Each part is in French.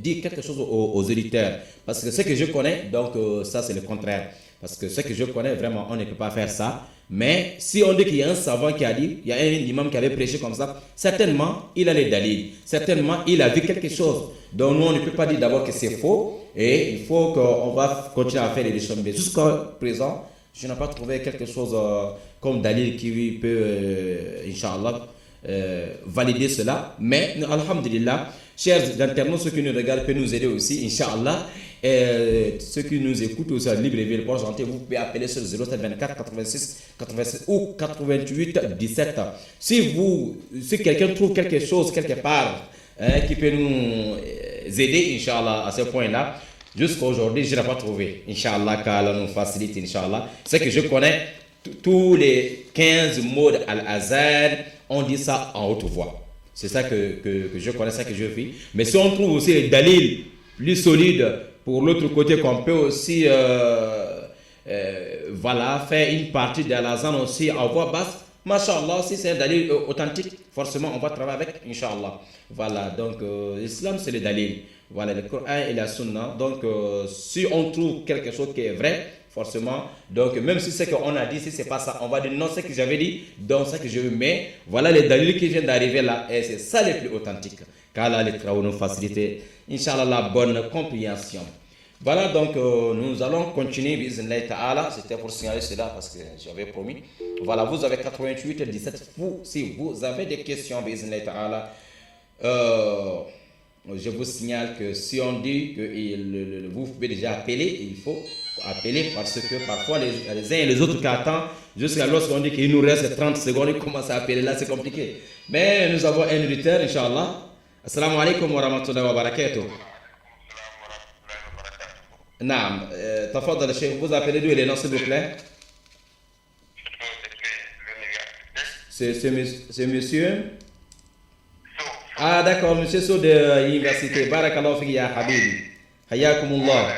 dire quelque chose aux auditeurs. Parce que ce que je connais, donc ça c'est le contraire. Parce que ce que je connais, vraiment, on ne peut pas faire ça. Mais si on dit qu'il y a un savant qui a dit, il y a un imam qui avait prêché comme ça, certainement, il a les dalils. Certainement, il a vu quelque chose. Donc, nous, on ne peut pas dire d'abord que c'est faux. Et il faut qu'on va continuer à faire des choses. Mais jusqu'à présent, je n'ai pas trouvé quelque chose comme dalil qui peut, Inch'Allah, valider cela. Mais, alhamdulillah, chers internautes, ceux qui nous regardent peuvent nous aider aussi, Inch'Allah. Ceux qui nous écoutent aussi à Libreville, pour Argenté, vous pouvez appeler sur 0724 86 87 ou 88 17. Si quelqu'un trouve quelque chose quelque part qui peut nous aider, Inch'Allah, à ce point-là, jusqu'à aujourd'hui, je n'ai pas trouvé. Inch'Allah, qu'Allah nous facilite, Inch'Allah. C'est que je connais tous les 15 mots Al-Azhar, on dit ça en haute voix. C'est ça que je connais, ça que je fais. Mais si on trouve aussi les dalils plus solides, pour l'autre côté, qu'on peut aussi voilà, faire une partie de l'azan aussi en voix basse. Masha'Allah, si c'est un dalil authentique, forcément on va travailler avec, Inch'Allah. Voilà, donc l'islam c'est le dalil. Voilà, le Coran et la Sunna. Donc si on trouve quelque chose qui est vrai, forcément, donc même si c'est qu'on a dit, si c'est pas ça, on va dire non, c'est ce que j'avais dit, donc c'est ce que je veux. Mais voilà les dalils qui viennent d'arriver là, et c'est ça le plus authentique. Car là, les travaux nous facilitent, Inch'Allah, la bonne compréhension. Voilà, donc nous allons continuer, Bismillah Ta'ala. C'était pour signaler cela parce que j'avais promis. Voilà, vous avez 88 17. Si vous avez des questions, Bismillah Ta'ala, je vous signale que si on dit que vous pouvez déjà appeler, il faut appeler parce que parfois les uns et les autres qui attendent jusqu'à lorsqu'on dit qu'il nous reste 30 secondes, ils commencent à appeler. Là, c'est compliqué. Mais nous avons un auditeur, Inch'Allah. Assalamu alaikum wa rahmatullahi wa barakatuh. Naam, tafadal Cheikh, vous appelez d'où les noms s'il vous plaît? C'est monsieur? Ah d'accord, monsieur Sow de l'université. Barakallahu fiki ya habibi. Hayakumullah.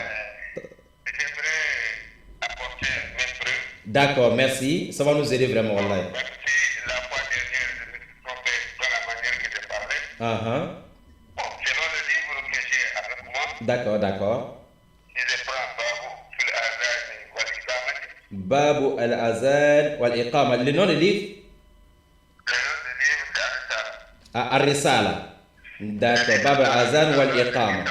D'accord, merci. Ça va nous aider vraiment, wallahi. La fois dernière, je me suis trompé dans la manière que j'ai parlé. Bon, selon le livre que j'ai avec moi, d'accord, d'accord. je prends Babu fil Azan wal Iqama. Babu al-Azan wal Iqama. Le nom du livre? Le nom du livre, c'est Al-Risala. Ar-Risala. D'accord, Babu al-Azan wal Iqama.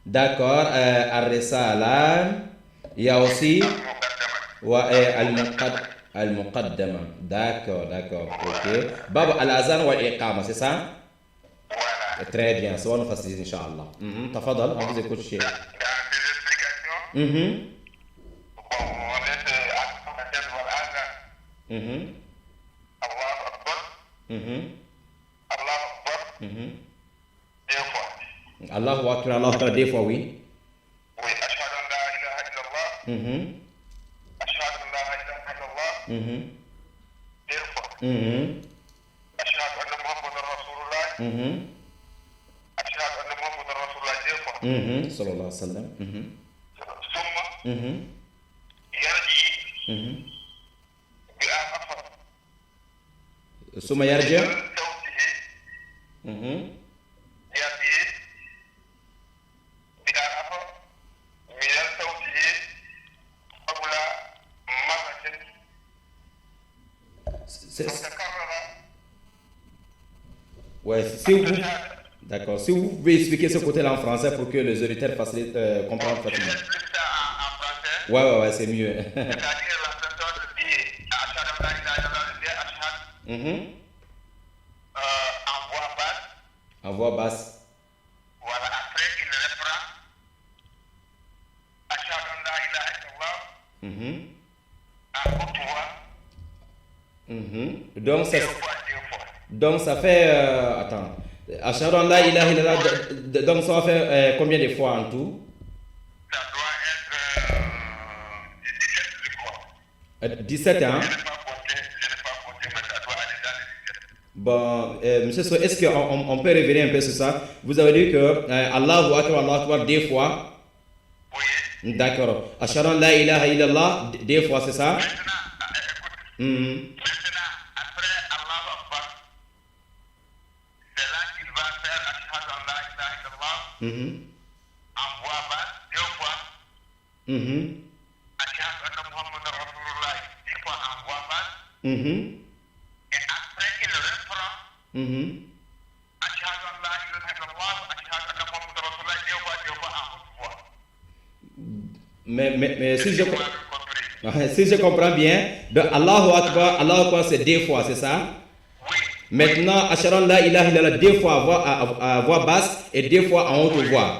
D'accord, Ar-Risala. Il y a aussi Al-Muqaddama. D'accord, d'accord. Ok. Babu al-Azan wal Iqama, c'est ça? Voilà. Très bien, ça va nous faciliter, Inch'Allah. Tafadal, on vous écoute, Cheikh. Dans ces explications, bon, on est à Al-Azan wal Azan. Allahu Akbar. Allahu Akbar. Deux fois. Allahu Akbar, Allahu Akbar, des fois, oui. Oui, Ashhadu an la ilaha illallah. Ashhadu an la ilaha illallah. Deux fois. Ashhadu anna Muhammadan Rasulullah. Ashhadu anna Muhammadan Rasulullah deux fois. Sallallahu alayhi wa sallam. Summa yarji bi al-afar. Summa yarji. Yarji bi al-afar min al-sawtihi qabla marratin mutakarrara. Ouais, si vous... D'accord. Si vous pouvez expliquer ce côté-là en français pour que les auditeurs comprennent facilement. J'explique ça en français. Ouais, c'est mieux. C'est-à-dire la personne dit Ashhadu an la ilaha illallah, dit Ashhadu en voix basse. En voix basse. Voilà, après il reprend Ashhadu an la ilaha illallah en haute voix. Donc ça fait attends. Ashhadu an la ilaha illallah, donc ça va faire combien de fois en tout? Ça doit être 17, je crois. 17 ans. Je n'ai pas compté, mais ça doit aller dans les 17. Bon, monsieur Sow, est-ce qu'on peut revenir un peu sur ça? Vous avez dit que Allahu Akbar deux fois. Oui. D'accord. Ashhadu an la ilaha illallah deux fois, c'est ça? Maintenant, écoute. Maintenant, après Allahu Akbar, c'est là qu'il va faire ashhadu an la ilaha illallah Mhm. en voix basse 2 fois. Mhm. Ashhadu anna Muhammadan Rasulullah 10 fois en voix basse. Mhm. Et après il reprend Mhm. ashhadu an la ilaha illallah, ashhadu anna Muhammadan Rasulullah 2 fois en haute voix. Mais si Est-ce je, que vous avez compris? si je comprends bien, de Allahu Akbar c'est 2 fois, c'est ça? Oui. Maintenant, Asharan la ilaha illallah 2 fois à voix basse et 2 fois en haute voix.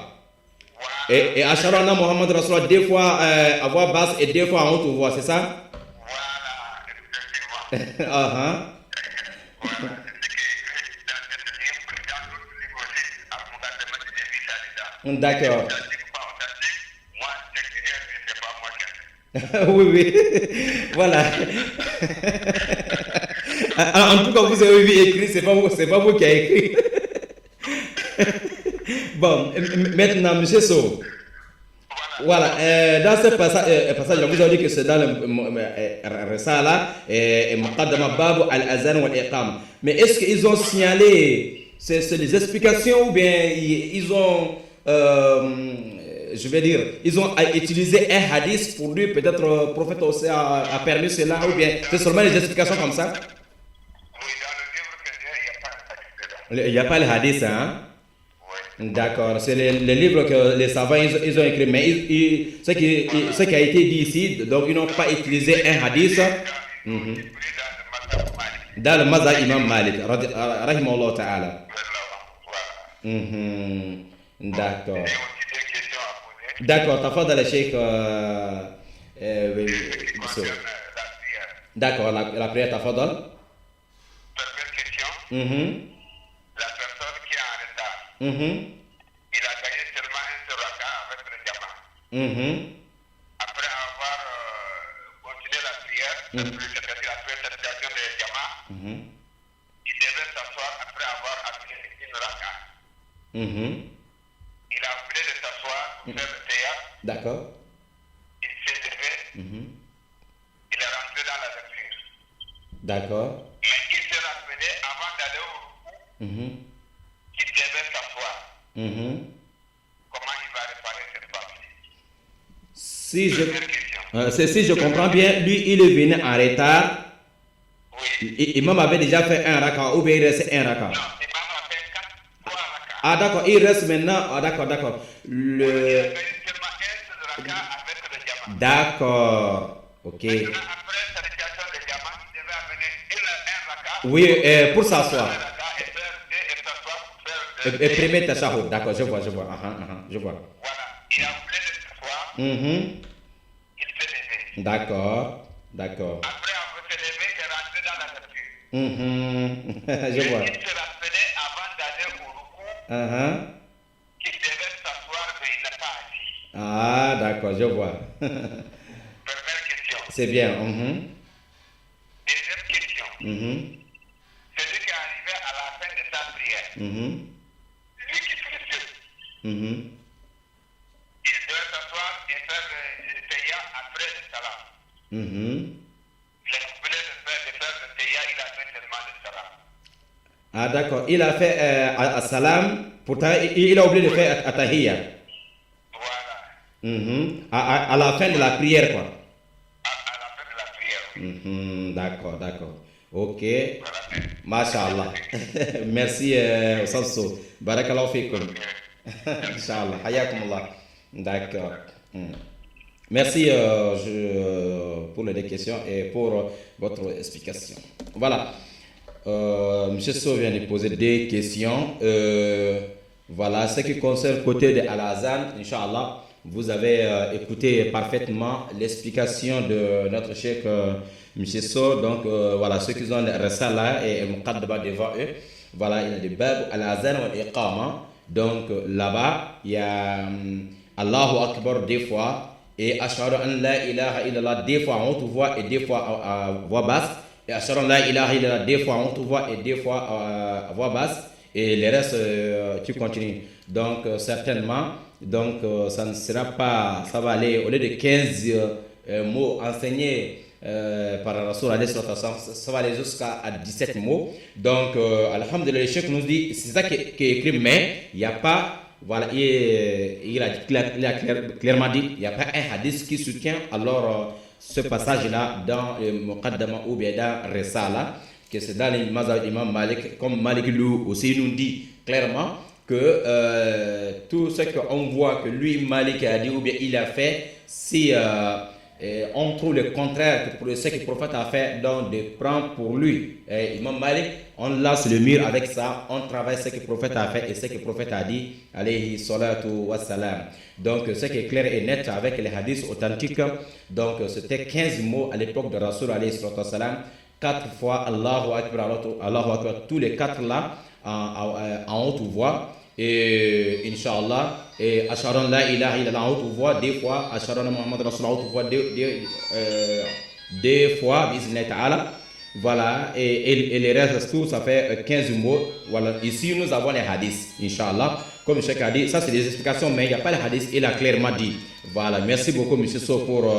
Voilà. Et Asharan na Muhammad Rasulullah 2 fois à voix basse et 2 fois en haute voix, c'est ça? Voilà, effectivement. Ah, Voilà, c'est ce qui est écrit dans ce livre, dans d'autres livres aussi, Al-Muqaddama de Vita Lida. D'accord. Authentique, pas authentique, moi, c'est que c'est pas moi qui ai fait. Oui, oui. Voilà. En tout cas, vous avez vu écrit, c'est pas vous qui avez écrit. Bon, maintenant, monsieur So. Voilà, dans ce passage, vous avez dit que c'est dans le Risala, Muqaddama Babu al-Azan wal-Iqam. Mais est-ce qu'ils ont signalé, c'est les explications ou bien ils ont, je vais dire, ils ont utilisé un hadith pour lui, peut-être le prophète aussi a permis cela, ou bien c'est seulement les explications comme ça? Oui, dans le livre que j'ai, il n'y a pas de hadith dedans. Il n'y a pas le hadith, hein? Oui. D'accord, c'est les livres que les savants ils ont écrits, mais ce qui a été dit ici, donc ils n'ont pas utilisé un hadith Mhm. dans le mazhab Imam Malik, rahimahullah ta'ala. Voilà. Mhm. D'accord. J'ai aussi des questions à poser. D'accord, tafadhal le Cheikh. Ce qui concerne la prière. D'accord, la prière tafadhal. Première question, Mhm. la personne qui est en retard, Mhm. il a gagné seulement un seul raka avec le diamant. Mhm. Après avoir continué la prière, c'est-à-dire après cette situation de diamant, Mhm. il devait s'asseoir après avoir appuyé une raka. Mhm. Il a oublié de s'asseoir pour faire le théâtre, D'accord. il s'est levé, Mhm. il est rentré dans la lecture. D'accord. Mais il s'est rappelé avant d'aller au repos Mhm. qu'il devait s'asseoir. Mhm. Comment il va réparer cette partie? Si Première question. si je comprends bien, lui il est venu en retard. Oui. Imam avait déjà fait un raka ou bien il reste un raka. Non, Imam a fait 3 raka. Ah d'accord, il reste maintenant. Ah d'accord. Il a Le... gagné seulement un seul raka avec le diamant. D'accord. Ok. Maintenant, après cette situation de diamant, il devait amener un raka. Oui, pour s'asseoir. Un raka et faire et s'asseoir pour faire Et premier tashahhud. D'accord, je vois. Je vois. Voilà. Il a oublié de s'asseoir, Mhm. il s'est levé. D'accord. Après avoir se levé, il est rentré dans la lecture. Mhm. Mais Je vois. il se rappelait avant d'aller au repos Uh-huh. qu'il devait s'asseoir, mais il n'a pas assis. Ah d'accord, je vois. Première question. C'est bien. Mhm. Deuxième question. Mhm. Celui qui est arrivé à la fin de sa prière, Mhm. lui qui suit, Mhm. il doit s'asseoir et faire le théia après le salam. Mhm. Il a oublié de faire le théia, il a fait seulement le salam. Ah d'accord, il a fait salam, pourtant il a oublié de faire atahiyya. Voilà. Mhm. À la fin de la prière quoi. À la fin de la prière. Mhm. D'accord. Ok. Voilà. Masha'Allah. Merci Osanso. Barakallahu fikum. Inch'Allah. Hayakumullah. D'accord. Merci pour les deux questions et pour votre explication. Voilà. Monsieur So vient de poser des questions. Voilà, ce qui concerne côté de Al-Azan, Inch'Allah, vous avez écouté parfaitement l'explication de notre cheikh Monsieur So. Donc voilà, ceux qui ont le Risala et le Muqaddama devant eux, voilà, il y a des Bab Al-Azan ou Al-Iqama. Donc là-bas, il y a Allahu Akbar deux fois et Ashhadu an la ilaha illallah deux fois en haute voix et deux fois à voix basse. Et Ashhadu an la ilaha illallah deux fois en haute voix et deux fois à voix basse. Et le reste, tu continues. Donc certainement, donc ça ne sera pas, ça va aller au lieu de 15 mots enseignés par Rasoul alayhi salatu wassalam, ça va aller jusqu'à 17 mots. Donc, alhamdulillah, le cheikh nous dit, c'est ça qui est écrit, mais il n'y a pas, voilà, il a clairement dit, il n'y a pas un hadith qui soutient alors ce passage-là dans le Muqaddama ou bien dans Risala, que c'est dans le mazhab d'Imam Malik, comme Malik lui aussi nous dit clairement que tout ce qu'on voit que lui, Malik a dit ou bien il a fait, si on trouve le contraire que ce que le prophète a fait, donc de prendre pour lui. Imam Malik, on lance le mur avec ça, on travaille ce que le prophète a fait et ce que le prophète a dit, alayhi salatu wassalam. Donc ce qui est clair et net avec les hadiths authentiques, donc c'était 15 mots à l'époque de Rasoul alayhi salatu wassalam, 4 fois Allahu Akbar, Allahu Akbar, tous les 4 là en haute voix. Et Inch'Allah, et Asharon la ilaha illallah en haute voix, 2 fois, Asharon Muhammad Rasul en haute voix, 2 fois, Bismillah Ta'ala. Voilà, et les restes, tout ça fait 15 mots. Voilà, ici nous avons les hadiths, Inch'Allah. Comme M. a dit, ça c'est des explications, mais il n'y a pas les hadiths, il a clairement dit. Voilà, merci beaucoup M. So pour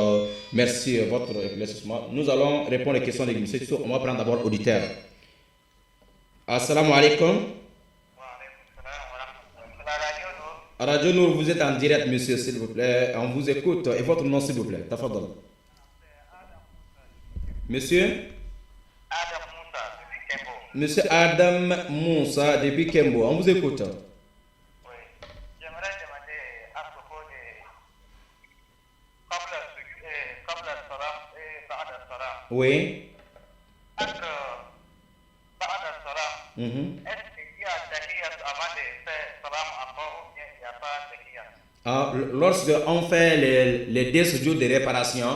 merci votre éclaircissement. Nous allons répondre aux questions de M. So. On va prendre d'abord auditeur. Assalamu alaikum. Radio Nour, vous êtes en direct, monsieur, s'il vous plaît. On vous écoute. Et votre nom, s'il vous plaît. Tafadol. Monsieur Adam Moussa, depuis Kembo. Monsieur Adam Moussa, depuis Kembo. On vous écoute. Oui. J'aimerais demander à propos de Qabla Salam et Ba'da Salam. Oui. Entre Ba'da Salam, est-ce qu'il y a tahiyat avant de faire salam encore ou bien il n'y a pas tahiyat? Lorsque on fait les 2 jours de réparation,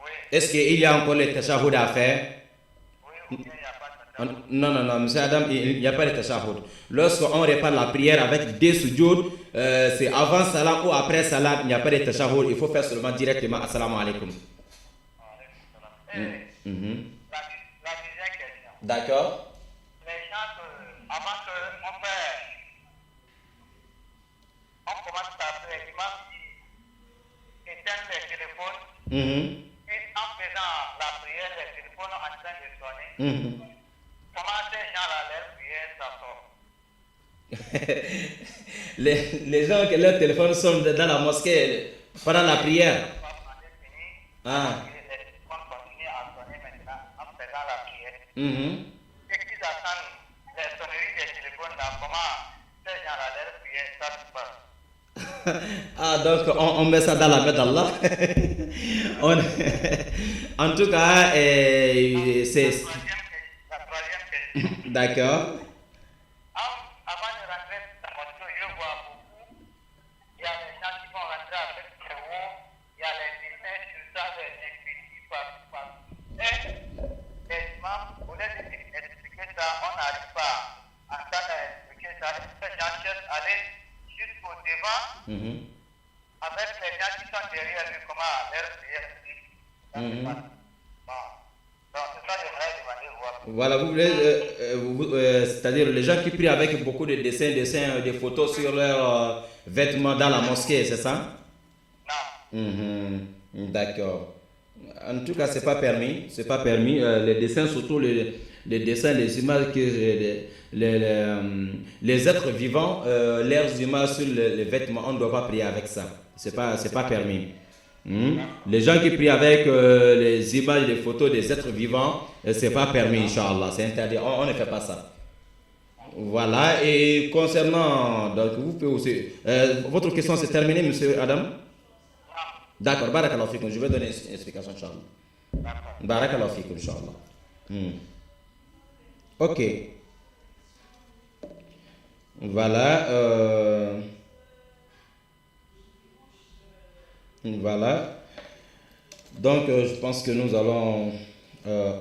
Oui. est-ce qu'il y a encore les tashahhud à faire? Oui, ou bien il n'y a pas de tahiyat? Non, monsieur Adam, il n'y a pas de tashahhud. Lorsqu'on répare la prière avec 2 sujoud, c'est avant salam ou après salam, il n'y a pas de tashahhud. Il faut faire seulement directement assalamu alaikum. La deuxième question. D'accord. Les gens, avant on commence à faire l'imam qui éteint les téléphones et en faisant la prière, les téléphones en train de sonner. Comment ces gens-là, leur prière, ça sort? les gens que leur téléphone sonne dans la mosquée pendant la prière. Ah. Les téléphones continuent à sonner maintenant en faisant la prière. Et qu'ils attendent les sonneries des téléphones, là, comment ces gens-là, leur prière, ça se passe? Ah, donc on met ça dans la main d'Allah. En tout cas, c'est. La troisième question. D'accord. Avant de rentrer dans la mosquée, je vois beaucoup. Il y a des gens qui vont rentrer avec des roues, il y a les dessins sur ça, des infinity partout. Et les imams, au lieu d'expliquer ça, on n'arrive pas à entendre expliquer ça. Les gens cherchent à aller jusqu'au devant avec les gens qui sont derrière lui, comment leur prière se dit. Bon. Donc, c'est ça que j'aimerais demander voir. Voilà, vous voulez, c'est-à-dire les gens qui prient avec beaucoup de dessins, des photos sur leurs vêtements dans la mosquée, c'est ça? Non. D'accord. En tout cas, c'est pas permis. C'est pas permis. Les dessins, surtout les dessins, les images que les êtres vivants, leurs images sur les vêtements, on ne doit pas prier avec ça. C'est pas permis. Les gens qui prient avec les images, les photos des êtres vivants, c'est pas permis, Inch'Allah. C'est interdit. On ne fait pas ça. Voilà. Et concernant, donc vous pouvez aussi. Votre question c'est terminé, monsieur Adam? D'accord. Barakallahu fikoum. Je vais donner une explication, Inch'Allah. Barakallahu fikoum, Inch'Allah. Ok. Voilà. Voilà. Donc, je pense que nous allons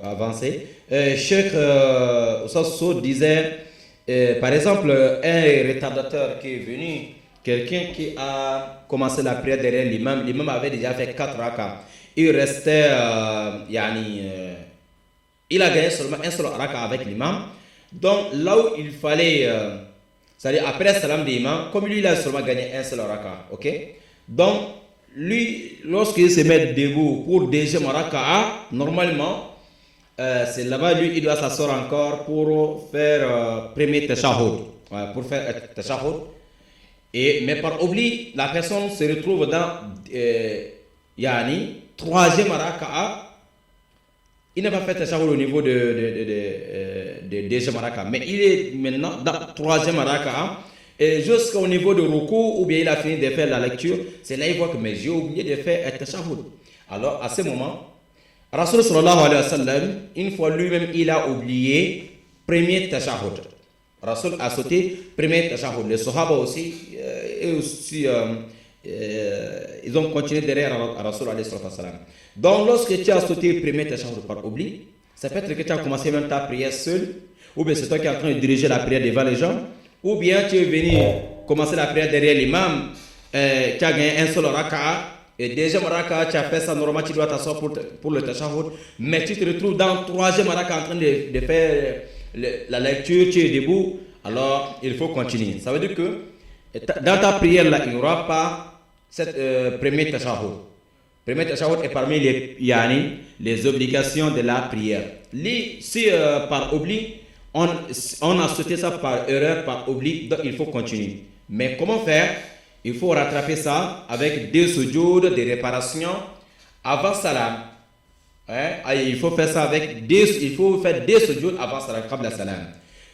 avancer. Cheikh Oussasso disait, par exemple, un retardateur qui est venu, quelqu'un qui a commencé la prière derrière l'imam avait déjà fait 4 rakas. Il restait, il a gagné seulement un seul raka avec l'imam. Donc, là où il fallait, c'est-à-dire après le salam de l'imam, comme lui, il a seulement gagné un seul raka, ok? Donc, lui, lorsqu'il se met debout pour deuxième raka'a, normalement, c'est là-bas, lui, il doit s'asseoir encore pour faire premier tashahhud. Pour faire tashahhud. Mais par oubli, la personne se retrouve dans troisième raka'a. Il n'a pas fait tashahhud au niveau de deuxième raka'a, mais il est maintenant dans troisième raka'a. Et jusqu'au niveau de ruku, ou bien il a fini de faire la lecture, c'est là qu'il voit que j'ai oublié de faire un tashahhud. Alors à ce moment, Rasul sallallahu alayhi wa sallam, une fois lui-même, il a oublié premier tashahhud. Rasul a sauté premier tashahhud. Les Sahaba aussi, ils ont continué derrière Rasul alayhi wa sallam. Donc lorsque tu as sauté premier tashahhud par oubli, ça peut être que tu as commencé même ta prière seule, ou bien c'est toi qui es en train de diriger la prière devant les gens, ou bien tu es venu commencer la prière derrière l'imam, tu as gagné un seul raka'a, et deuxième raka'a, tu as fait ça, normalement tu dois t'asseoir pour le tashahhud, mais tu te retrouves dans troisième raka'a en train de faire la lecture, tu es debout, alors il faut continuer. Ça veut dire que dans ta prière là, il n'y aura pas cette premier tashahhud. Premier tashahhud est parmi les obligations de la prière. Si par oubli, on a sauté ça par erreur, par oubli, donc il faut continuer. Mais comment faire? Il faut rattraper ça avec deux sujoud de réparation avant salam. Il faut faire ça avec deux sujoud avant salam, qabla salam.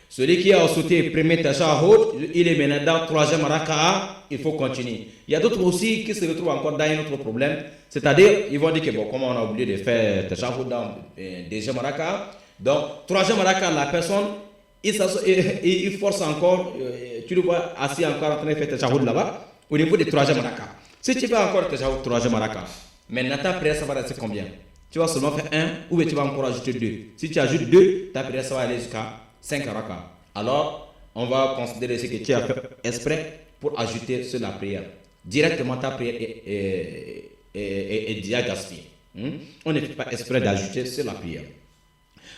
Celui qui a sauté premier tashahhud, il est maintenant dans troisième raka'a, il faut continuer. Il y a d'autres aussi qui se retrouvent encore dans un autre problème, c'est-à-dire ils vont dire que bon, comment on a oublié de faire tashahhud dans deuxième raka'a, donc troisième raka'a, la personne il force encore, tu le vois assis encore en train de faire tashahhud là-bas au niveau du troisième raka'a. Si tu fais encore tashahhud troisième raka'a, maintenant ta prière ça va rester combien? Tu vas seulement faire un ou bien tu vas encore ajouter deux. Si tu ajoutes deux, ta prière ça va aller jusqu'à 5 raka'a. Alors, on va considérer ce que tu as fait exprès pour ajouter sur la prière. Directement, ta prière est déjà gaspillée. On ne fait pas exprès d'ajouter sur la prière.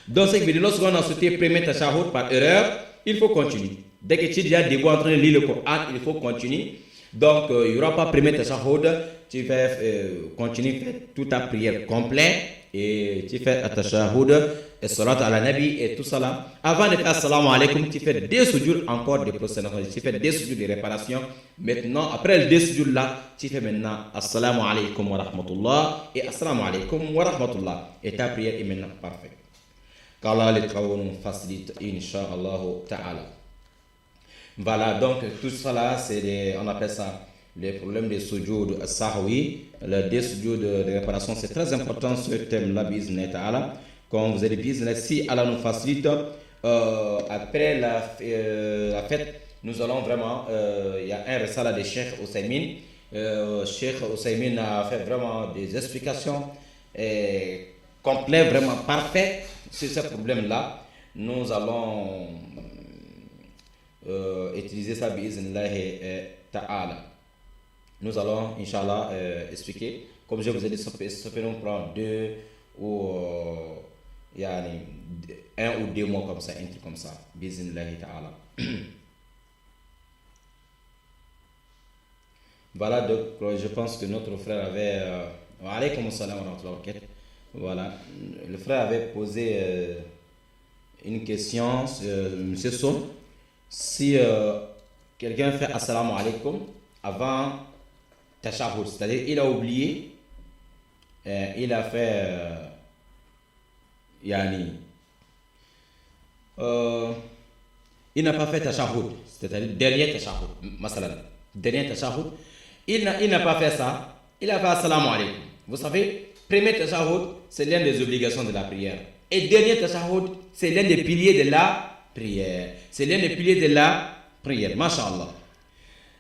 Donc, ce qui veut dire, lorsqu'on a sauté premier tashahhud par erreur, il faut continuer. Dès que tu es déjà debout en train de lire le Coran, il faut continuer. Donc, il n'y aura pas premier tashahhud. Tu vas continuer, faire toute ta prière complète et tu fais tashahhud et salat ala nabi et tout ça là. Avant de faire assalamu alaikum, tu fais des sujoud encore de prosternation, tu fais des sujoud de réparation. Maintenant, après le deux sujoud là, tu fais maintenant assalamu alaikum wa rahmatullah et assalamu alaikum wa rahmatullah. Et ta prière est maintenant parfaite. Qu'Allah les travaux nous facilite, inch'Allah ta'ala. Voilà, donc tout ça là, on appelle ça les problèmes de sujoud sahwi, le sujoud de réparation. C'est très important ce thème-là, bizneh ta'ala. Comme vous avez dit, si Allah nous facilite, après la fête, nous allons vraiment, il y a un resala de Cheikh Ousaymin. Cheikh Ousaymin a fait vraiment des explications complètes, vraiment parfaites sur ce problème-là. Nous allons utiliser ça, bizneh ta'ala. Nous allons, Inch'Allah, expliquer. Comme je vous ai dit, ça peut nous prendre 2 ou un ou 2 mois comme ça, un truc comme ça. Bismillah ta'ala. Voilà, donc je pense que notre frère avait. Wa alaykum assalam wa rahmatullahi wa barakatuh. Voilà, le frère avait posé une question, M. Son. Si quelqu'un fait assalamu alaikum avant tashahhud, c'est-à-dire il a oublié, il a fait il n'a pas fait tashahhud, c'est-à-dire dernier tashahhud, masalan, dernier tashahhud, il n'a pas fait ça, il a fait assalamu alaikum. Vous savez, premier tashahhud, c'est l'un des obligations de la prière, et dernier tashahhud, c'est l'un des piliers de la prière, c'est l'un des piliers de la prière, mashallah.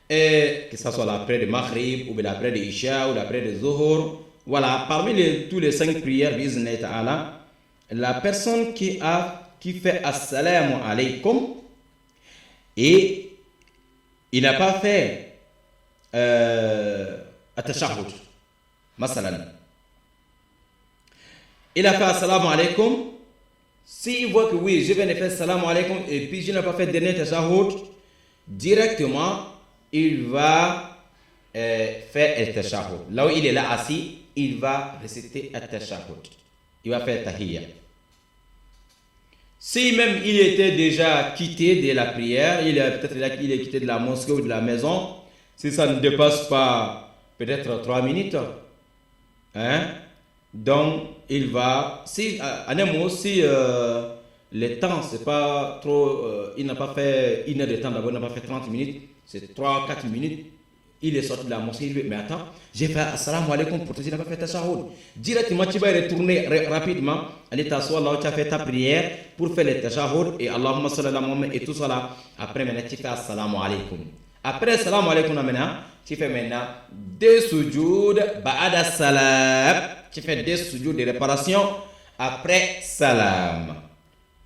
Et que ce soit la prière de Maghrib, ou la prière de Isha, ou la prière de Zuhur, voilà, parmi tous les 5 prières, bizneh ta'ala, la personne qui fait assalamu alaikum et il n'a pas fait at-tashahhud, masalan, il a fait assalamu alaikum, s'il voit que oui, je viens de faire assalamu alaikum et puis je n'ai pas fait dernier tashahhud, directement il va faire al-tashahhud. Là où il est là assis, il va réciter al-tashahhud. Il va faire tahiyya. Si même il était déjà quitté de la prière, peut-être qu'il est quitté de la mosquée ou de la maison, si ça ne dépasse pas peut-être 3 minutes, hein, donc il va, si en un mot, si le temps c'est pas trop, il n'a pas fait 1 heure de temps d'abord, il n'a pas fait 30 minutes, c'est 3-4 minutes, il est sorti de la mosquée, il dit mais attends, j'ai fait assalamu alaikum pour te dire, il n'a pas fait tashahhud. Directement tu vas retourner rapidement, aller t'asseoir là où tu as fait ta prière pour faire le tashahhud et Allahumma salli ala Muhammad et tout ça là. Après maintenant tu fais assalamu alaikum. Après assalamu alaikum maintenant, tu fais maintenant des sujoud ba'ada salam. Tu fais des sujoud de réparation après salam.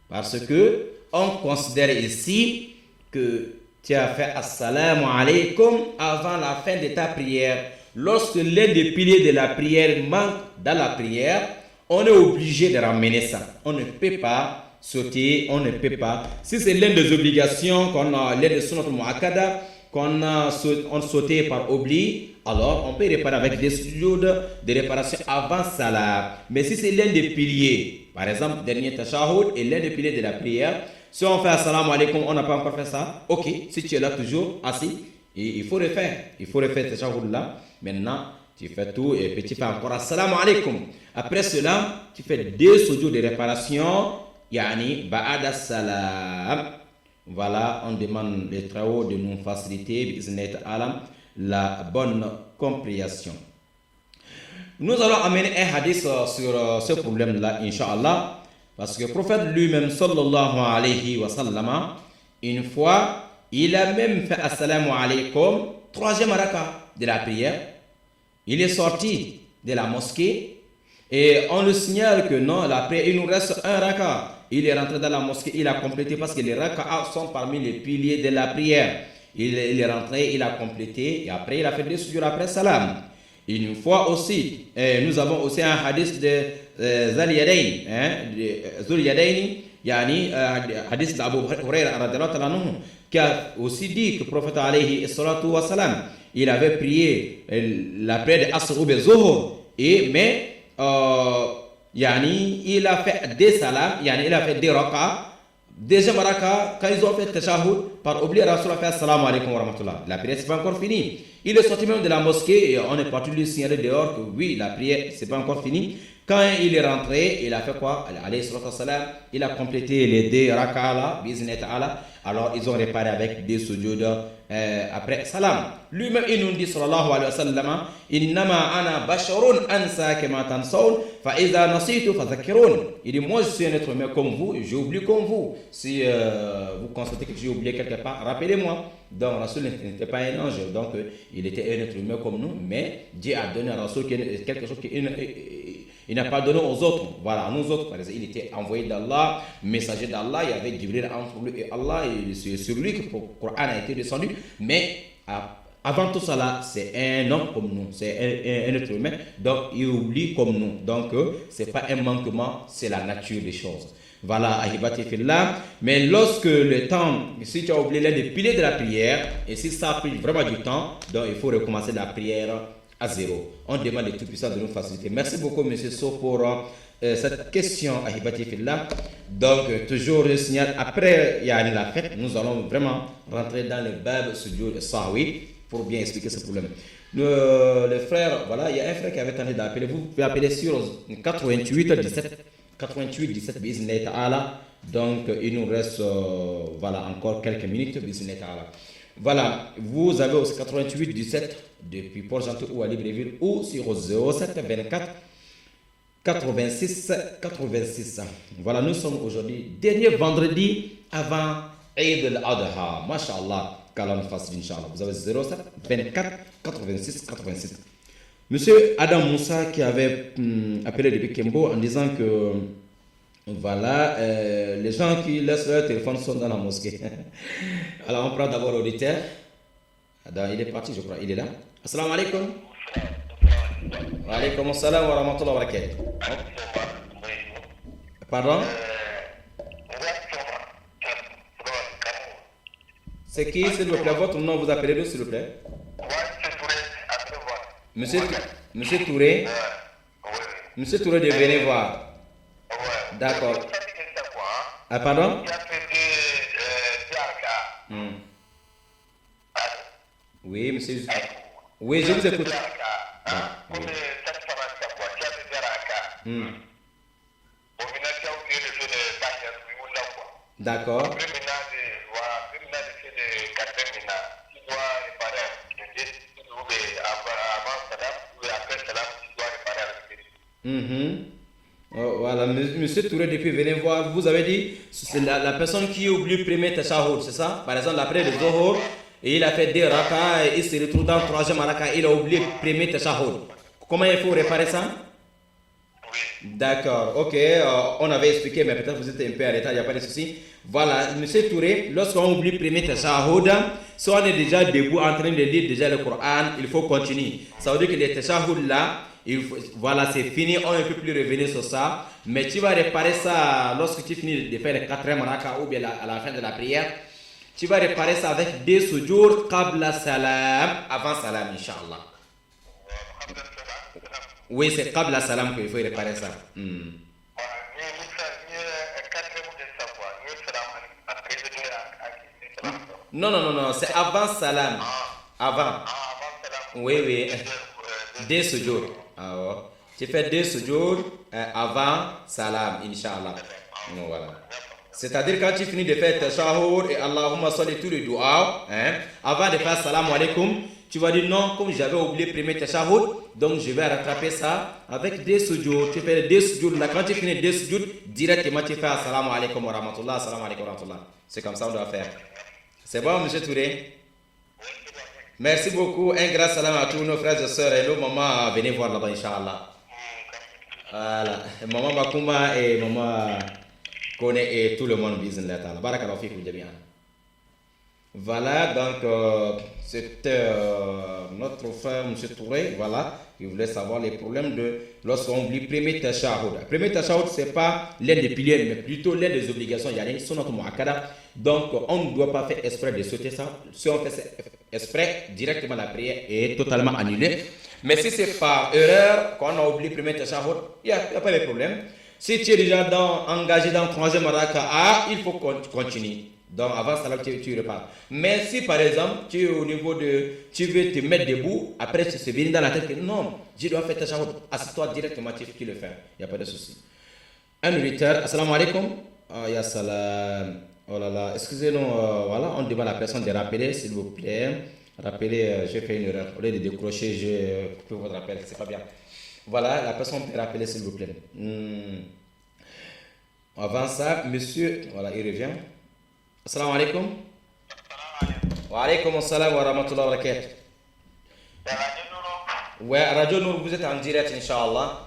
Parce que on considère ici que tu as fait assalamu alaikum avant la fin de ta prière. Lorsque l'un des piliers de la prière manque dans la prière, on est obligé de ramener ça. On ne peut pas sauter, on ne peut pas. Si c'est l'une des obligations qu'on a, l'un des sunnat mu'akkada, qu'on a sauté par oubli, alors on peut réparer avec des sujoud de réparation avant salam. Mais si c'est l'un des piliers, par exemple, dernier tashahhud et l'un des piliers de la prière, si on fait assalamu alaikum, on n'a pas encore fait ça, ok, si tu es là toujours assis, il faut refaire tashahhud là. Maintenant, tu fais tout et puis tu fais encore assalamu alaikum. Après cela, tu fais deux sujoud de réparation, yani ba'ada salam. Voilà, on demande les travaux de nous faciliter la bonne compréhension. Nous allons amener un hadith sur ce problème-là, Inch'Allah, parce que le prophète lui-même, sallallahu alayhi wa sallam, une fois, il a même fait assalamu alaykum, 3e raka de la prière. Il est sorti de la mosquée et on le signale que non, la prière, il nous reste un raka. Il est rentré dans la mosquée, il a complété parce que les raka'a sont parmi les piliers de la prière. Il est rentré, il a complété et après il a fait des sujoud après salam. Une fois aussi, nous avons aussi un hadith de Zul Yadayn, yani hadith d'Abu Huraira radhiyallahu anhu, qui a aussi dit que le prophète alayhi salatu wa salam, il avait prié la prière de Asr ou de Zuhur, mais yani, il a fait des salams, yani, il a fait des raka. Deuxième raka, quand ils ont fait tashahhud, par oublier, Rasul a fait assalamu alaikum wa rahmatullah. La prière, c'est pas encore fini. Il est sorti même de la mosquée et on est parti lui signaler dehors que oui, la prière, c'est pas encore fini. Quand il est rentré, il a fait quoi? Il a complété les deux raka là, biznat ta'ala. Alors ils ont réparé avec des sujoud après salam. Lui-même il nous dit sallallahu alayhi wa sallam, innama ana basharun ansa kama tansawn fa idha nasitu fadhakkirun. Il dit moi je suis un être humain comme vous, j'oublie comme vous. Si vous constatez que j'ai oublié quelque part, rappelez-moi. Donc Rasul n'était pas un ange, donc il était un être humain comme nous, mais Dieu a donné à Rasul quelque chose qu'il n'a pas donné aux autres. Voilà, à nous autres, par exemple, il était envoyé d'Allah, messager d'Allah, il y avait Jibril entre lui et Allah, et c'est sur lui que le Coran a été descendu. Mais avant tout cela, c'est un homme comme nous, c'est un être humain, donc il oublie comme nous. Donc, ce n'est pas un manquement, c'est la nature des choses. Voilà, ahibati fillah. Mais lorsque le temps, si tu as oublié l'un des piliers de la prière, et si ça a pris vraiment du temps, donc il faut recommencer la prière à zéro. On demande les Tout-Puissants de nous faciliter. Merci beaucoup, M. So, pour cette question, ahibati fillah. Donc, toujours le signal, après la fête, nous allons vraiment rentrer dans le bab sujoud sahwi pour bien expliquer ce problème. Le frère, voilà, il y a un frère qui avait tenté d'appeler. Vous pouvez appeler sur 88 17. 88 17 bi'iznillahi ta'ala. Donc il nous reste voilà encore quelques minutes bi'iznillahi ta'ala. Voilà, vous avez aussi 88 17 depuis Port-Gentil ou à Libreville ou sur 07 24 86 86. Voilà, nous sommes aujourd'hui dernier vendredi avant Eid al-Adha. Masha'Allah, qu'Allah nous fasse Inch'Allah. Vous avez 07 24 86 86. Monsieur Adam Moussa qui avait appelé depuis Kembo en disant que voilà, les gens qui laissent leur téléphone sont dans la mosquée. Alors on prend d'abord l'auditeur. Il est parti, je crois, il est là. Assalamu alaikum. Wa alaikum assalam wa rahmatullahi wa barakatuh. Pardon? C'est qui, s'il vous plaît? Votre nom, vous appelez-le, s'il vous plaît? Ouais, c'est Touré. Monsieur, Monsieur Touré, Monsieur Touré de venir voir. D'accord. Ah, pardon? Oui, monsieur. Oui, je vous écoute. D'accord. Voilà, monsieur Touré, depuis venez voir, vous avez dit, c'est la personne qui oublie le premier tashahhud, c'est ça? Par exemple, après le Zohor, et il a fait 2 raka, et il se retrouve dans le 3e raka, il a oublié le premier tashahhud. Comment il faut réparer ça? D'accord, ok, on avait expliqué, mais peut-être vous êtes un peu en retard, il n'y a pas de souci. Voilà, monsieur Touré, lorsqu'on oublie le premier tashahhud, si on est déjà debout en train de lire déjà le Coran, il faut continuer. Ça veut dire que les tashahhud là, voilà, c'est fini, on ne peut plus revenir sur ça. Mais tu vas réparer ça lorsque tu finis de faire le 4e raka ou bien à la fin de la prière. Tu vas réparer ça avec des sujour qabla salam, avant salam, Inch'Allah. Oui, c'est qabla salam qu'il faut réparer ça. Non, c'est avant salam. Avant. Oui. Des sujour. Tu fais 2 sujour avant salam, Inch'Allah. Voilà. C'est-à-dire quand tu finis de faire tashahhud et Allahumma salli tous les doigts, avant de faire salam alaikum, tu vas dire non, comme j'avais oublié le premier tashahhud, donc je vais rattraper ça avec 2 sujour. Tu fais 2 sujour là, quand tu finis 2 sujour, directement tu fais salam alaikum wa rahmatullah, salam alaikum wa rahmatullah. C'est comme ça on doit faire. C'est bon, monsieur Touré? Merci beaucoup. Un grand salam à tous nos frères et sœurs et nos mamans. Venez voir là-bas, Inch'Allah. Voilà. Maman Makuma et maman Kone et tout le monde. Barakallahu fikum jami'an. Voilà, donc c'était notre frère M. Touré, voilà, il voulait savoir les problèmes de lorsqu'on oublie premier tashahhud. Premier tashahhud, ce n'est pas l'un des piliers, mais plutôt l'un des obligations. Il y a une sunnat muakkada. Donc on ne doit pas faire exprès de sauter ça. Si on fait exprès, directement la prière est totalement annulée. Mais si c'est par erreur qu'on a oublié premier tashahhud, il n'y a pas de problème. Si tu es déjà engagé dans le 3e raka'a, il faut continuer. Donc avant ça, tu repars. Mais si par exemple, tu es au niveau de... Tu veux te mettre debout, après tu se viens dans la tête que non, je dois faire tashahhud. Assieds-toi directement, tu le fais. Il n'y a pas de souci. Un auditeur, assalamu alaikum. Ya salam. Oh là là, excusez-nous, voilà, on demande à la personne de rappeler, s'il vous plaît. Rappelez, j'ai fait une erreur. Au lieu de décrocher, j'ai coupé votre appel, c'est pas bien. Voilà, la personne peut rappeler, s'il vous plaît. Avant ça, monsieur, voilà, il revient. Assalamu alaikum. Wa alaikum assalam wa rahmatullahi wa barakatuh. Ouais, Radio Nour, vous êtes en direct, Inch'Allah.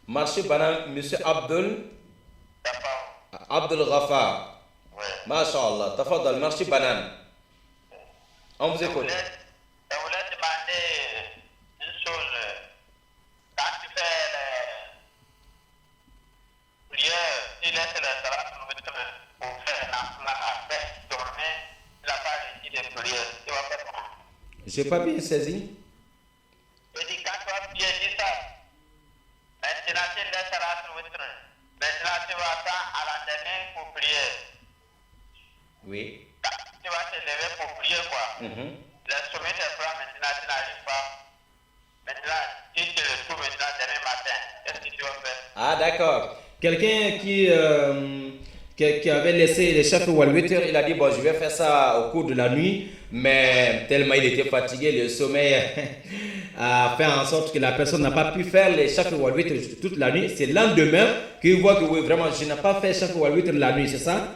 Marché Banan, monsieur Abdul Ghafar. Masha'Allah, tafadal, marché Banan. On vous écoute. Je voulais demander une chose. Quand tu fais les prières, tu laisses les salats pour faire la après tourner, la page ici des prières. Tu vas faire comment? J'ai pas bien saisi. Je dis quand tu vas prier, dis ça. Maintenant, tu laisses salats sur votre. Maintenant, tu vas attendre à la dernière pour prier. Oui. Tu vas te lever pour prier quoi. Le sommet des bras maintenant tu n'arrives pas. Maintenant tu te retrouves maintenant demain matin. Qu'est-ce que tu vas faire? Ah d'accord. Quelqu'un qui avait laissé les chefs ou le witr, il a dit bon je vais faire ça au cours de la nuit, mais tellement il était fatigué, le sommeil a fait en sorte que la personne n'a pas pu faire les chefs ou le witr toute la nuit. C'est le lendemain qu'il voit que oui vraiment je n'ai pas fait chef ou le witr la nuit, c'est ça?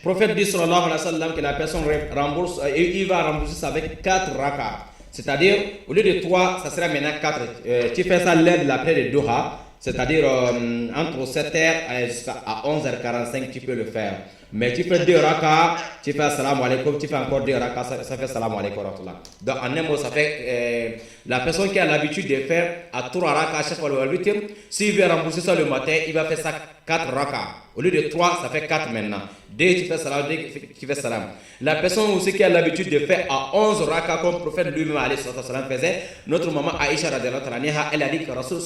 Prophète dit sallallahu alayhi wa sallam que la personne rembourse, il va rembourser ça avec 4 rakas. C'est-à-dire, au lieu de 3, ça sera maintenant 4. Tu fais ça l'heure de la prière de Doha, c'est-à-dire entre 7h jusqu'à 11h45, tu peux le faire. Mais tu fais 2 rakas, tu fais salam alaikum, tu fais encore 2 rakas, ça fait salam alaikum. Donc en un mot, ça fait la personne qui a l'habitude de faire à 3 rakas chaque fois le witr, s'il veut rembourser ça le matin, il va faire ça 4 raka. Au lieu de 3, ça fait 4 maintenant. 2, tu fais salam, 2, tu fais salam. La personne aussi qui a l'habitude de faire à 11 raka, comme le prophète lui-même faisait, notre maman Aïcha, elle a dit que Rasul,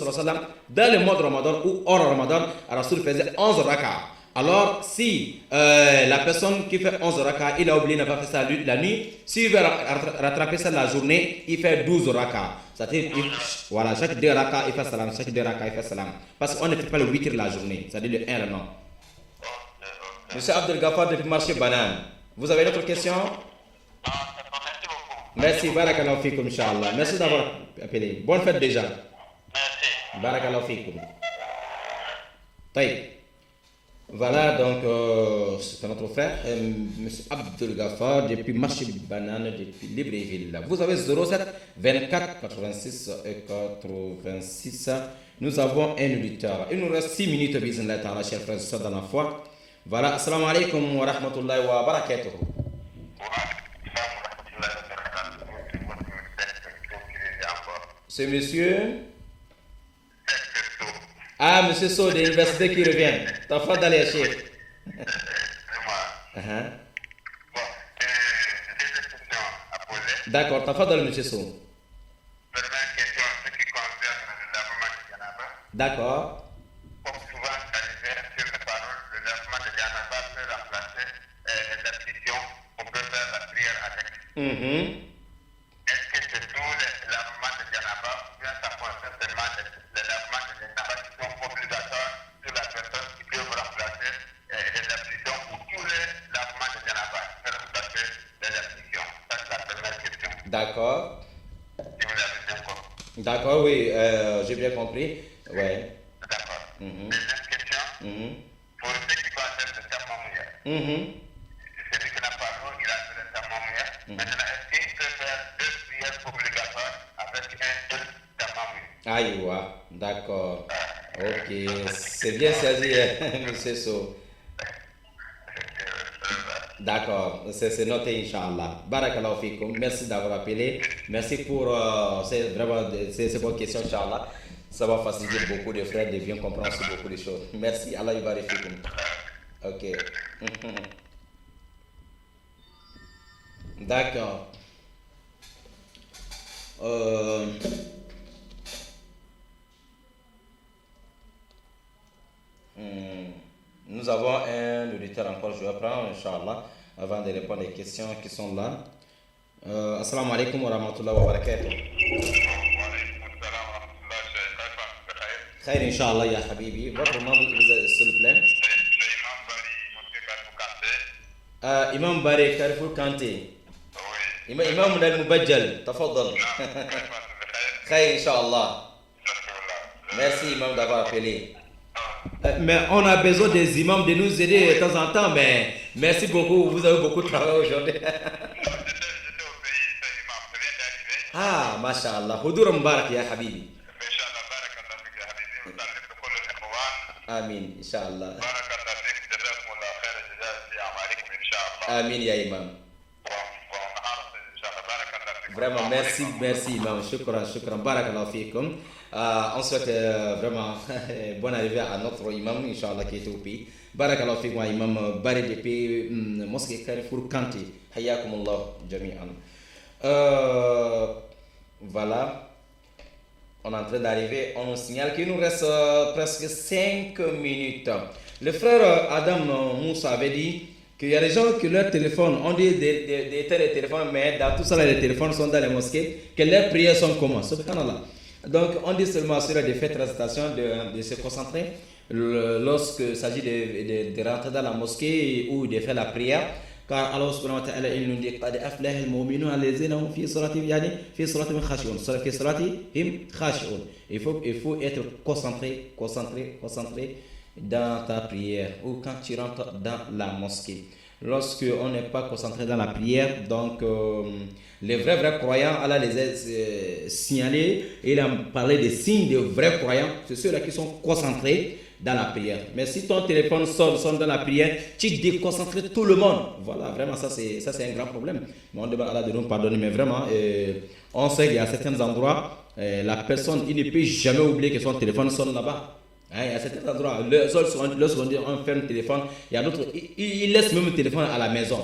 dans le mois de Ramadan ou hors Ramadan, Rasul faisait 11 raka. Alors, si la personne qui fait 11 raka, il a oublié, n'a pas fait ça la nuit, s'il veut rattraper ça la journée, il fait 12 raka. C'est-à-dire, voilà, chaque 2 raka, il fait salam, chaque 2 raka, il fait salam. Parce qu'on ne fait pas le 8 la journée, c'est-à-dire le 1 le non. Monsieur Abdel Ghaffar depuis Marché Banane, vous avez une autre question? Merci, barakallahu fikum, Inch'Allah. Merci d'avoir appelé. Bonne fête déjà. Merci. Barakallahu fikum. Taïb. Voilà, donc c'est notre frère, M. Abdel Ghaffar, depuis Marché Banane, depuis Libreville. Vous avez 07 24 86 et 86. Nous avons un auditeur. Il nous reste 6 minutes, bismillah ta'ala, chers frères et sœurs dans la foi. Voilà, assalamu alaikum wa rahmatullahi wa barakatuh. C'est monsieur? Ah, monsieur So de l'université qui revient. Ta femme d'aller chez. D'accord, ta femme dans le monsieur So. D'accord. Est-ce que c'est tout les lavements de Janaba ou bien ça concerne seulement les lavements de Janaba qui sont obligatoires sur la personne qui peut remplacer les ablutions ou tous les lavements de Janaba qui peuvent remplacer les ablutions? Ça, c'est la première question. D'accord. Si vous avez bien compris. D'accord, oui, j'ai bien compris. Ouais. D'accord. Deuxième question. Pour ce qui concerne le tamoumia. Celui qui n'a pas l'eau, il a fait le tamoumia. Maintenant, est-ce qu'il peut faire 2 prières obligatoires avec un seul tamoumia? Aïwa, d'accord. Ok, c'est bien saisi, monsieur So. D'accord, c'est noté, Inch'Allah. Barakallahu fikum. Merci d'avoir appelé. Merci pour c'est vraiment ces bonnes questions, Inch'Allah. Ça va faciliter beaucoup de frères de bien comprendre sur beaucoup de choses. Merci, Allah yubarik fikum. Ok. D'accord. Nous avons un auditeur encore, je vais prendre, Inch'Allah, avant de répondre aux questions qui sont là. Assalamu alaikum wa rahmatullahi wa barakatuh. Khair, Inch'Allah, ya Habibi. Votre nom, s'il vous plaît? Imam Bari Carrefour Kanté. Imam Al-Mubajjal, tafadal. Khair, Inch'Allah. Merci, Imam, d'avoir appelé. Mais on a besoin des imams de nous aider de temps en temps, mais merci beaucoup, vous avez beaucoup de travail aujourd'hui. Ah, mashallah. Hudur Mbarak, ya Habibi. Amin, Inch'Allah. Amin, ya Imam. Vraiment, merci, Imam. Shukran, barakallahu fikum. On souhaite vraiment bonne arrivée à notre imam, Inch'Allah, qui est au pays. Barakallahu fikum, Imam Bari depuis Mosquée Carrefour Kanté. Hayyakumullah jami'an. Voilà. On est en train d'arriver. On nous signale qu'il nous reste presque 5 minutes. Le frère Adam Moussa avait dit qu'il y a des gens qui leur téléphone, on dit des téléphones, mais dans tout ça, les téléphones sont dans les mosquées, que leurs prières sont comment? Subhanallah. Donc, on dit seulement sur les faits de récitation de se concentrer lorsqu'il s'agit de rentrer dans la mosquée ou de faire la prière. Car Allah subhanahu wa ta'ala, il nous dit قَدْ أَفْلَحَ الْمُؤْمِنُونَ الَّذِينَ هُمْ فِي صَلَاتِهِمْ خَاشِعُونَ. في صلاتهم خاشعون. Il faut être concentré dans ta prière ou quand tu rentres dans la mosquée. Lorsque on n'est pas concentré dans la prière, donc les vrais croyants, Allah les a signalés, il a parlé des signes de vrais croyants, c'est ceux-là qui sont concentrés dans la prière. Mais si ton téléphone sonne dans la prière, tu déconcentres tout le monde. Voilà, vraiment, ça c'est un grand problème. Mais on demande à Allah de nous pardonner, mais vraiment, on sait qu'il y a certains endroits, la personne, il ne peut jamais oublier que son téléphone sonne là-bas. Hein, il y a certains endroits, lorsqu'on ferme le téléphone, il y a d'autres, ils laissent même le téléphone à la maison.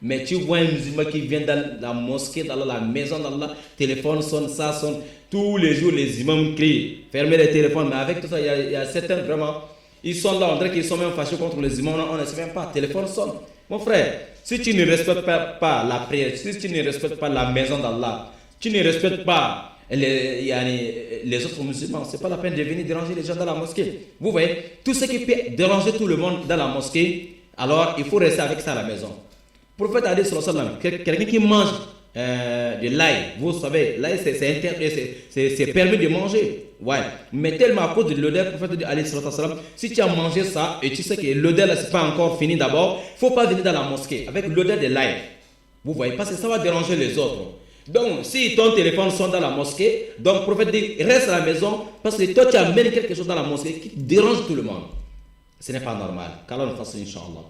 Mais tu vois un musulman qui vient dans la mosquée, dans la maison d'Allah, le téléphone sonne, ça sonne. Tous les jours, les imams crient, fermez les téléphones. Mais avec tout ça, il y a certains vraiment, ils sont là, on dirait qu'ils sont même fâchés contre les imams. On ne sait même pas, le téléphone sonne. Mon frère, si tu ne respectes pas la prière, si tu ne respectes pas la maison d'Allah, tu ne respectes pas les autres musulmans, c'est pas la peine de venir déranger les gens dans la mosquée. Vous voyez, tout ce qui peut déranger tout le monde dans la mosquée, alors il faut rester avec ça à la maison. Le prophète a dit, quelqu'un qui mange de l'ail, vous savez, l'ail c'est permis de manger. Ouais. Mais tellement à cause de l'odeur, le prophète a dit, si tu as mangé ça et tu sais que l'odeur là c'est pas encore fini d'abord, il ne faut pas venir dans la mosquée avec l'odeur de l'ail. Vous voyez, parce que ça va déranger les autres. Donc, si ton téléphone sonne dans la mosquée, donc le prophète dit, reste à la maison, parce que toi tu amènes quelque chose dans la mosquée qui dérange tout le monde. Ce n'est pas normal. Qu'Allah nous fasse, Inch'Allah.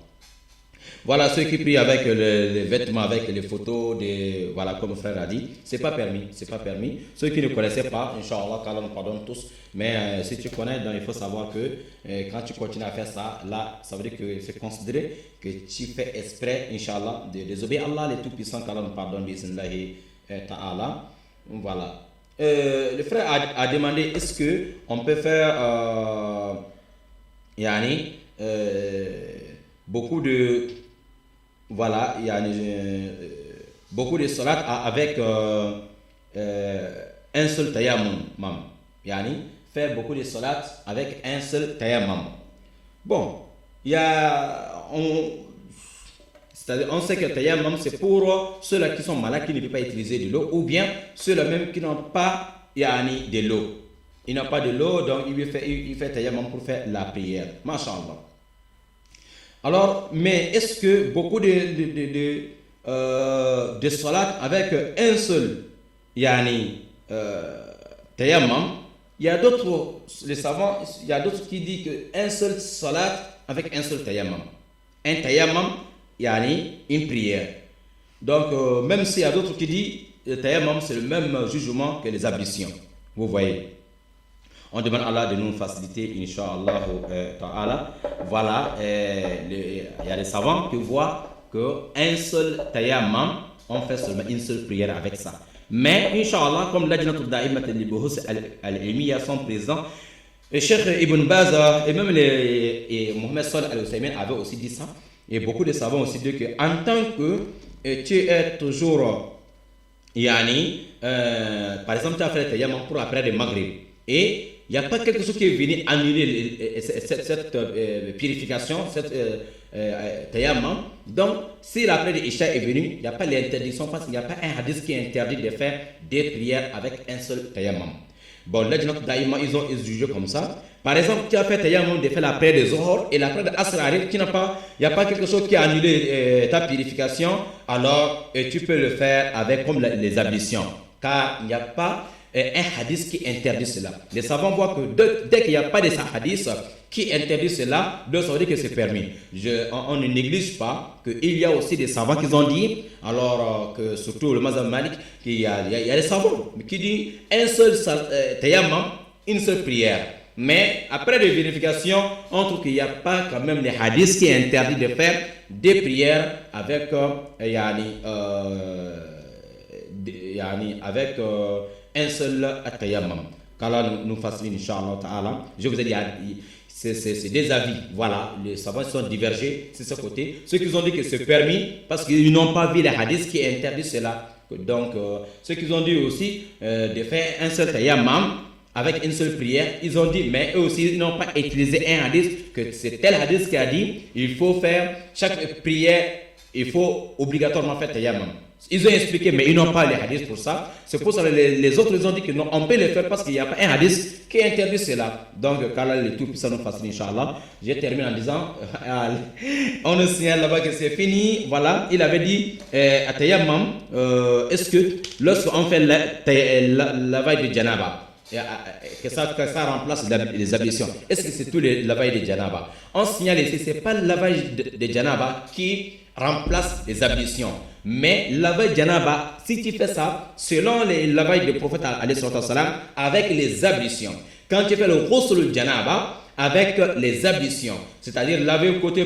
Voilà, ceux qui prient avec les vêtements, avec les photos, voilà, comme le frère a dit, c'est pas permis, c'est pas permis. Ceux qui ne connaissaient pas, Inch'Allah, qu'Allah nous pardonne tous. Mais si tu connais, donc, il faut savoir que quand tu continues à faire ça, là, ça veut dire que c'est considéré que tu fais exprès, Inch'Allah, de désobéir à Allah, les tout-puissants, qu'Allah nous pardonne, bismillahi ta'ala. Voilà. Le frère a demandé, est-ce qu'on peut faire, beaucoup de... Voilà, il y a beaucoup de salat avec un seul tayammum. Faire beaucoup de salat avec un seul tayammum. Bon, il y a... C'est-à-dire, on sait que le tayammum, c'est pour ceux-là qui sont malades, qui ne peuvent pas utiliser de l'eau, ou bien ceux-là même qui n'ont pas de l'eau. Ils n'ont pas de l'eau, donc il fait tayammum pour faire la prière. Masha'Allah. Alors, mais est-ce que beaucoup de salat avec un seul tayammum, il y a d'autres, les savants, il y a d'autres qui disent qu'un seul salat avec un seul tayammum. Un tayammum, une prière. Donc, même s'il y a d'autres qui disent que le tayammum, c'est le même jugement que les ablutions. Vous voyez. On demande à Allah de nous faciliter, Inch'Allah ta'ala. Voilà, il y a des savants qui voient qu'un seul tayammum, on fait seulement une seule prière avec ça. Mais, Inch'Allah, comme l'a dit notre Da'imat al-Buhus al-Ilmiya sont présents, le Cheikh Ibn Baz et même Mohamed Salih al-Husaymin avaient aussi dit ça. Et beaucoup de savants aussi disent qu'en tant que tu es toujours, par exemple, tu as fait le tayammum pour après le Maghrib. Et il n'y a pas quelque chose qui est venu annuler cette purification, cette tayammum. Donc, si l'après de Isha est venu, il n'y a pas l'interdiction parce qu'il n'y a pas un hadith qui interdit de faire des prières avec un seul tayammum. Bon, là, ils ont jugé comme ça. Par exemple, tu as fait tayammum de faire la prière de Zohor et la prière de Asr arrive, il n'y a pas quelque chose qui a annulé ta purification, alors tu peux le faire avec comme les ablutions. Car il n'y a pas un hadith qui interdit cela. Les savants voient que dès qu'il n'y a pas de hadith qui interdit cela, donc ça veut dire que c'est permis. On ne néglige pas qu'il y a aussi des savants qui ont dit, alors que surtout le mazhab Malik, qu'il y a des savants qui disent un seul tayammum, une seule prière. Mais après les vérifications, on trouve qu'il n'y a pas quand même les hadiths qui interdit de faire des prières avec un seul tayammum. Qu'Allah nous facilite, Inch'Allah ta'ala. Je vous ai dit, c'est des avis. Voilà, les savants sont divergés sur ce côté. Ceux qui ont dit que c'est permis, parce qu'ils n'ont pas vu les hadiths qui interdisent cela. Donc, ceux qui ont dit aussi de faire un seul tayammum avec une seule prière, ils ont dit, mais eux aussi, ils n'ont pas utilisé un hadith, que c'est tel hadith qui a dit, il faut faire chaque prière, il faut obligatoirement faire tayammum. Ils ont expliqué, mais ils n'ont pas les hadiths pour ça. C'est pour ça que les autres ils ont dit que non, on peut le faire parce qu'il n'y a pas un hadith qui interdit cela. Donc, qu'Allah le Tout-Puissant nous facilite, Inch'Allah. Je termine en disant, on nous signale là-bas que c'est fini. Voilà, il avait dit à tayammum, est-ce que lorsqu'on fait la lavage de janaba, que ça remplace les ablutions, est-ce que c'est tout le lavage de janaba? On signale ici, ce n'est pas le lavage de janaba qui remplace les ablutions. Mais le lavage de janaba, si tu fais ça, selon les lavages du prophète avec les ablutions, quand tu fais le ghusl janaba, avec les ablutions, c'est-à-dire laver le côté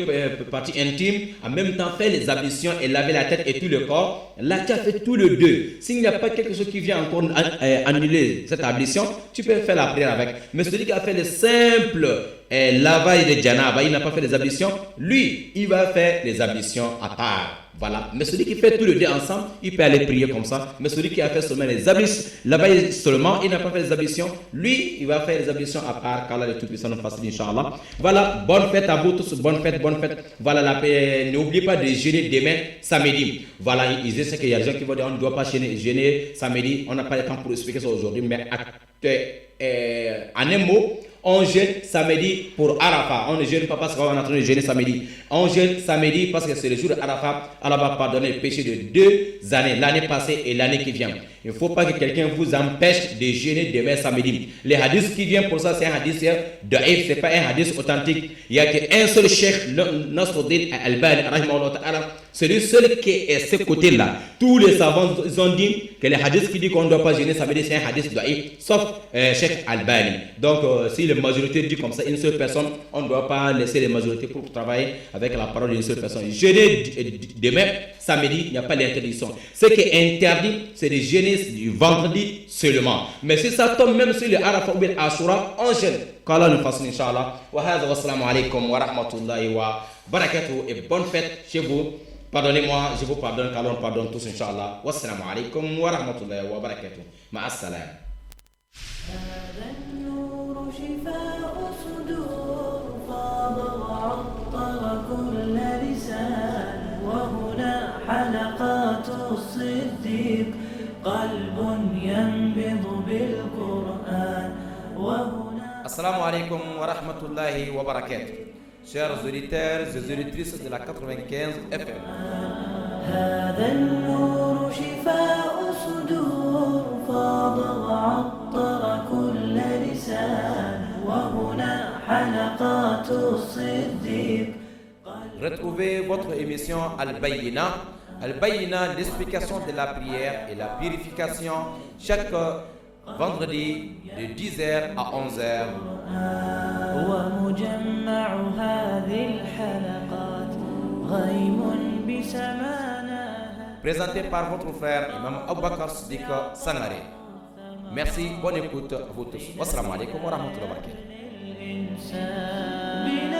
partie intime, en même temps faire les ablutions et laver la tête et tout le corps. Là, tu as fait tout le deux. S'il n'y a pas quelque chose qui vient encore annuler cette ablution, tu peux faire la prière avec. Mais celui qui a fait le simple lavage de janaba, il n'a pas fait les ablutions, lui, il va faire les ablutions à part. Voilà. Mais celui qui fait tout le deux ensemble, il peut aller prier comme ça. Mais celui qui a fait seulement les ablutions, lavage seulement, il n'a pas fait les ablutions, lui, il va faire les ablutions à part, car là, le Tout-Puissant nous facilite, Inch'Allah. Voilà. Bonne fête à vous tous. Bonne fête, bonne fête. Voilà. N'oubliez pas de jeûner demain, samedi. Voilà. Ils disent qu'il y a des gens qui vont dire on ne doit pas jeûner samedi. On n'a pas le temps pour expliquer ça aujourd'hui. Mais en un mot, on jeûne samedi pour Arafat. On ne jeûne pas parce qu'on est en train de jeûner samedi. On jeûne samedi parce que c'est le jour d'Arafat. Allah va pardonner le péché de 2 années, l'année passée et l'année qui vient. Il ne faut pas que quelqu'un vous empêche de jeûner demain samedi. Les hadiths qui viennent pour ça, c'est un hadith daïf, ce n'est pas un hadith authentique. Il n'y a qu'un seul cheikh, Nasruddin Al-Albani, c'est le seul qui est ce côté-là. Tous les savants ont dit que les hadiths qui disent qu'on ne doit pas jeûner samedi, c'est un hadith daïf, sauf Cheikh Albani. Donc, si la majorité dit comme ça, une seule personne, on ne doit pas laisser les majorités pour travailler avec la parole d'une seule personne. Jeûner demain, samedi, il n'y a pas d'interdiction. Ce qui est interdit, c'est de jeûner du vendredi seulement. Mais si ça tombe même sur le Arafat ou le Ashura, on jeûne. Qu'Allah nous fasse, Inch'Allah. Wa hadha wa salamu alaykum wa rahmatullahi wa barakatuh. Et bonne fête chez vous. Pardonnez-moi, je vous pardonne, qu'Allah nous pardonne tous, Inch'Allah. Wa salamu alaykum wa rahmatullahi wa barakatuh. Ma'a salam. حلقات الصديق قلب ينبض بالقرآن وهنا. Assalamu alaikum wa rahmatullahi wa barakatuh. Chers auditeurs et auditrices de la 95 FM. هذا النور شفاء صدور فاض وعطر كل لسان وهنا حلقات الصديق. Retrouvez votre émission Al-Bayyina. Al-Bayyina, l'explication de la prière et la purification chaque vendredi de 10h à 11h. ومجمع هذه الحلقات غيم بسمانها. Présenté par votre frère Imam Aboubakar Siddiq Sangaré. Merci, bonne écoute à vous tous. Wassalamu alaikum wa rahmatullahi wa barakatuh.